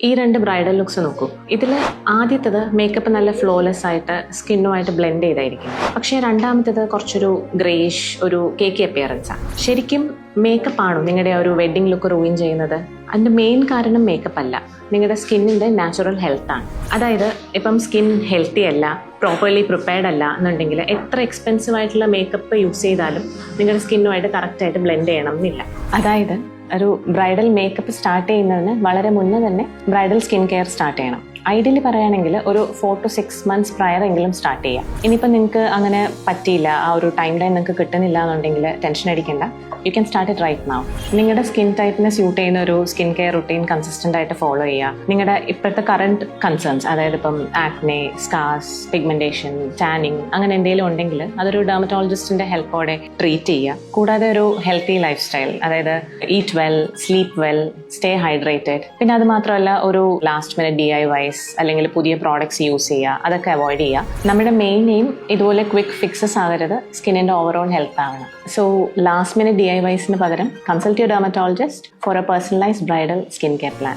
ഈ രണ്ട് bridal looks നോക്കൂ. ഇതിൽ ആദ്യത്തേത് മേക്കപ്പ് നല്ല ഫ്ലോലെസ് ആയിട്ട് സ്കിന്നുമായിട്ട് ബ്ലെൻഡ് ചെയ്തായിരിക്കും. പക്ഷേ രണ്ടാമത്തേത് കുറച്ചൊരു ഗ്രേഷ്, ഒരു കേക്കി അപ്പിയറൻസാണ്. ശരിക്കും മേക്കപ്പ് ആണോ നിങ്ങളുടെ ഒരു വെഡ്ഡിംഗ് ലുക്ക് റൂയിൻ ചെയ്യുന്നത്? അതിൻ്റെ മെയിൻ കാരണം മേക്കപ്പ് അല്ല, നിങ്ങളുടെ സ്കിന്നിൻ്റെ നാച്ചുറൽ ഹെൽത്താണ്. അതായത് ഇപ്പം സ്കിൻ ഹെൽത്തി അല്ല, പ്രോപ്പർലി പ്രിപ്പയർഡ് അല്ല എന്നുണ്ടെങ്കിൽ എത്ര എക്സ്പെൻസീവ് ആയിട്ടുള്ള മേക്കപ്പ് യൂസ് ചെയ്താലും നിങ്ങളുടെ സ്കിന്നുമായിട്ട് കറക്റ്റായിട്ട് ബ്ലെൻഡ് ചെയ്യണം എന്നില്ല. അതായത് ഒരു ബ്രൈഡൽ മേക്കപ്പ് സ്റ്റാർട്ട് ചെയ്യുന്നതിന് വളരെ മുന്നേ തന്നെ ബ്രൈഡൽ സ്കിൻ കെയർ സ്റ്റാർട്ട് ചെയ്യണം. ഐഡിയലി പറയുകയാണെങ്കിൽ ഒരു 4 to 6 months പ്രയർ എങ്കിലും സ്റ്റാർട്ട് ചെയ്യാം. ഇനിയിപ്പോൾ നിങ്ങൾക്ക് അങ്ങനെ പറ്റിയില്ല, ആ ഒരു ടൈം ലൈൻ നിങ്ങൾക്ക് കിട്ടുന്നില്ല എന്നുണ്ടെങ്കിൽ ടെൻഷൻ അടിക്കേണ്ട. You can start it right now. നിങ്ങളുടെ സ്കിൻ ടൈപ്പിനെ സ്യൂട്ട് ചെയ്യുന്ന ഒരു സ്കിൻ കെയർ റുട്ടീൻ കൺസിസ്റ്റൻ്റ് ആയിട്ട് ഫോളോ ചെയ്യുക. നിങ്ങളുടെ ഇപ്പോഴത്തെ കറണ്ട് കൺസേൺസ്, അതായത് ഇപ്പം ആക്നെ, സ്കാർസ്, പിഗ്മെന്റേഷൻ, ടാനിങ് അങ്ങനെ എന്തെങ്കിലും ഉണ്ടെങ്കിൽ അതൊരു ഡെർമറ്റോളജിസ്റ്റിന്റെ ഹെൽപ്പോടെ ട്രീറ്റ് ചെയ്യുക. കൂടാതെ ഒരു ഹെൽത്തി ലൈഫ് സ്റ്റൈൽ, അതായത് eat well, sleep well, stay hydrated. പിന്നെ അത് മാത്രമല്ല ഒരു ലാസ്റ്റ് മിനിറ്റ് DIYs അല്ലെങ്കിൽ പുതിയ പ്രോഡക്ട്സ് യൂസ് ചെയ്യുക, അതൊക്കെ അവോയ്ഡ് ചെയ്യുക. നമ്മുടെ മെയിൻ എയിം ഇതുപോലെ ക്വിക്ക് ഫിക്സസ് ആകരുത്, സ്കിന്നിന്റെ ഓവറോൾ ഹെൽത്ത് ആവണം. സോ ലാസ്റ്റ് മിനിറ്റ് DIYസിന് പകരം consult your dermatologist for a personalised bridal skin care plan.